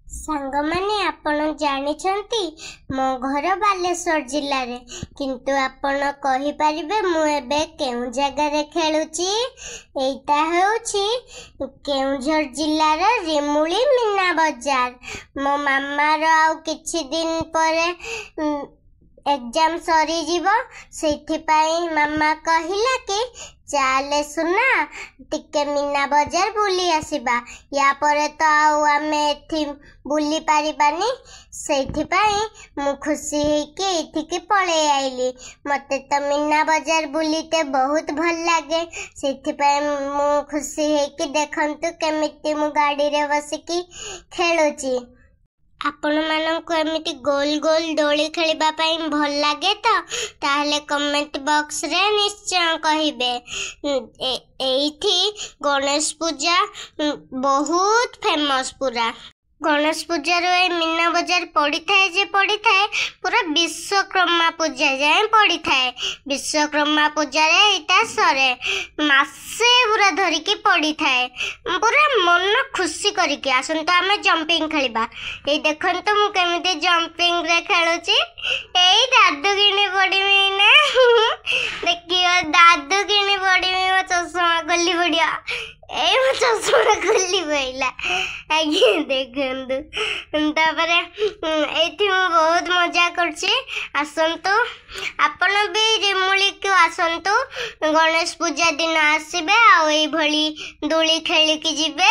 सांगमाने आपण जानिछंती मो घर बालेश्वर जिल्ला रे किंतु आपण कहि परिबे मु एबे केउ जगह रे खेलुची। एटा हेउची केउझर जिल्ला रे रिमुली मीना बाजार। मो मामा रो आउ किछि दिन परे एग्जाम सरी जीवो सेथि पाई मामा कहिला कि चाले सुना टिके मीना बाजार बुली आसीबा। या परे तो आउ आमे एथि बुली पारिबानी सेथि पाई मु खुशी हेकि एथिके पळे आइली। मते तो मीना बाजार बुलीते बहुत भल लागे सेथि पाई मु खुशी हेकि देखंतु केमिति मु गाड़ी रे बसिकी खेलुची। आपण मानक एमिति गोल गोल डोली खेलिबा पाई भल लागे तो ताहले कमेंट बॉक्स रे निश्चय कहिबे। एइथि गणेश पूजा बहुत फेमस पूरा। गणेश पूजा रो मीना बाजार पड़ी थाए जे पड़ी थाए पूरा विश्वकर्मा पूजा जाए पड़ी थाए। विश्वकर्मा पूजा रे इटा सरे मासे पूरा धरिकी पड़ी थाए पूरा मन खुशी करिके आसन तो आमे जंपिंग खेलिबा। ए देखन तो मु केमिते जंपिंग रे खेलुची। एई दादू किने पड़ीमी ना देखियो दादू किने पड़ीमी मो चश्मा खोली पड़िया। ए मो चश्मा खोली पइला आगे देखंदु तापरे एथि मु बहुत मजा करछि। आसंतु आपण भी रिमुली को आसंतु गणेश पूजा दिन आसीबे आ एई भली दोली खेली की जिबे।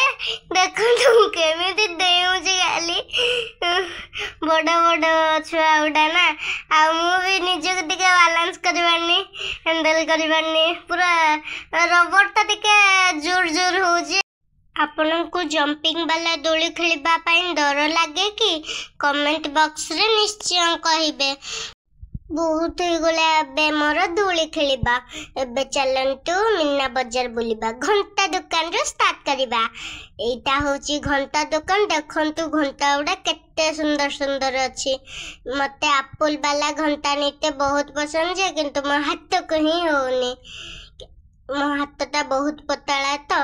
देखंतु केमिति देउछि गाली बड़ा बड़ा छुआ उडा ना आ मु भी निजे टिके बैलेंस करबानी हैंडल करबानी पूरा रोबोट टिके जोर जोर होछि। आपन को जंपिंग वाला दोली खेलिबा पाई डर लागे कि कमेंट बॉक्स रे निश्चय कहिबे। बहुत ही गले एबे मोर दोली खेलिबा। एबे चलंतु मीना बाजार बुलिबा। घंटा दुकान रो स्टार्ट करिबा। एटा होची घंटा दुकान। देखंतु घंटा उडा केते सुंदर सुंदर अछि। मते एप्पल वाला घंटा नीते बहुत पसंद जे किंतु मो हाथ को ही होनी। मो हाथटा बहुत पतला तो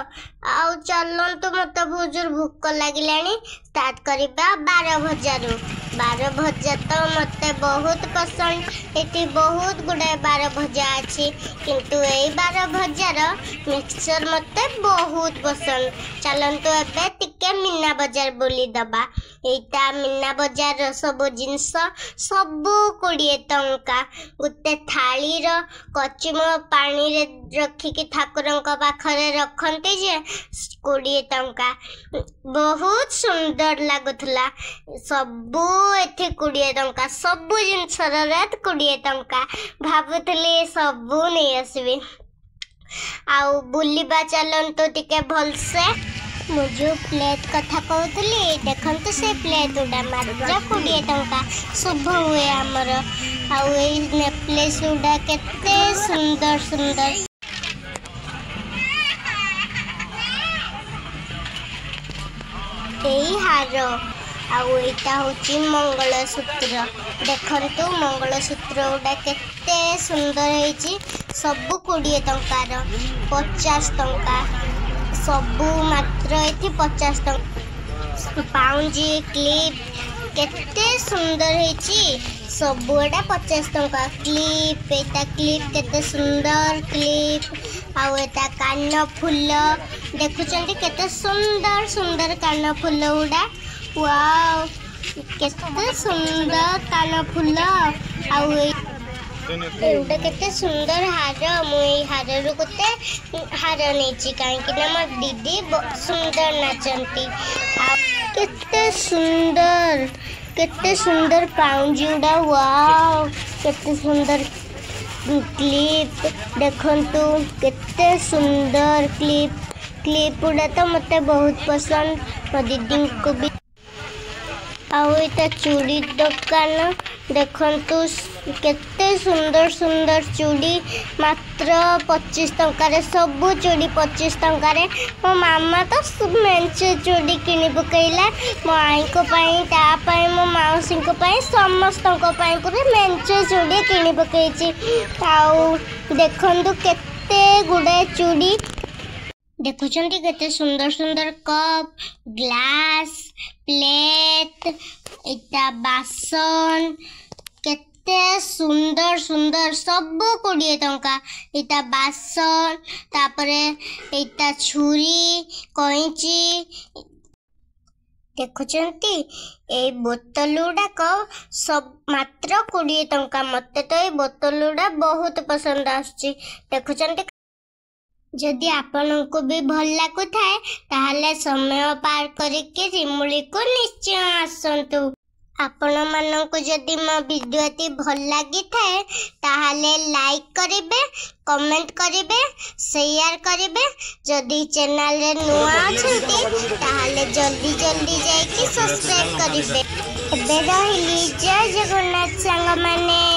आउ चलंतु मते भोजर भूख लागिलानी। स्टार्ट करिबा 12 भजा रो। 12 भजा तो मते बहुत पसंद। एती बहुत गुडे 12 भजा अछि किंतु एई 12 भजा रो मिक्सचर मते बहुत पसंद। चलंतु एबे टिके मीना बाजार बुली दबा। एटा मीना बाजार रो सब जिंस सब 20 टंका। गुते थाली रो कचिमो पानी रे रखी कि ठाकुरन का पाखरे रखंती जे 20 टंका। बहुत सुंदर लागुथला। सबु एथि 20 टंका। सबु जिंस रो रेट 20 टंका। भाबुथली सबु नै आसीबे। आउ बुलिबा चलंतु टिके भलसे। मु जो प्लेट कथा कहतली देखंतु से प्लेट उडा मात्र 20 टंका। शुभ हुए हमर। आउ ए नेकलेस उडा केते सुंदर सुंदर। एई हार आउ एटा होची मंगलसूत्र। देखंतु मंगलसूत्र उडा केते सुंदर हेची। सबु 20 टंका रो 50 टंका। सबु मात्र एथि 50 टंका। पाउंजी क्लिप केते सुंदर हेची। सबु एटा 50 टंका। क्लिप एटा क्लिप केते सुंदर क्लिप। आउ एटा कान फूल देखुचंती केते सुंदर सुंदर कान फूल उडा। वाओ केते सुंदर कान फूल। आउ एटा केते सुंदर हार। मु ए हार रु केते हार नेची काहे कि ना मोर दीदी सुंदर नाचंती। आ केते सुंदर पाउंजी उडा। वाओ केते सुंदर क्लिप देखंतु केते सुंदर क्लिप। क्लिप उडा तो मते बहुत पसंद। मो दीदी को भी। आउ एटा चूड़ी दुकान देखंतु केते सुंदर सुंदर चूड़ी मात्र 25 टंका रे। सबु चूड़ी 25 टंका रे। मो मामा तो मेंचे चूड़ी किनि पकैला। मो आई को पाई ता पाई मो माउसी को पाई समस्त को पाई पूरे मेंचे चूड़ी किनि पकैची। आउ देखंतु केते गुडे चूड़ी देखुचंती केते सुंदर सुंदर कप ग्लास प्लेट एटा बासन केते सुंदर सुंदर सब 20 टंका। एटा बासन तापरे एटा छुरी कईची देखुचंती ए बोतल गुड़ाक सब मात्र 20 टंका। मते तो ये बोतल गुड़ा बहुत पसंद आसची देखुचंती। जदि आपनको भी भल लागुथाए ताहले समय पार करके रिमुली को निश्चय आसंतु। आपण माननको जदि मो वीडियोटी भल लागी थाए ताहले लाइक करिवे, कमेंट करिवे, शेयर करिवे। जदि चैनल रे नुआ अछंती ताहले जल्दी जल्दी जाई कि सब्सक्राइब करिवे। एबे रहिली जय जगन्नाथ संग माने।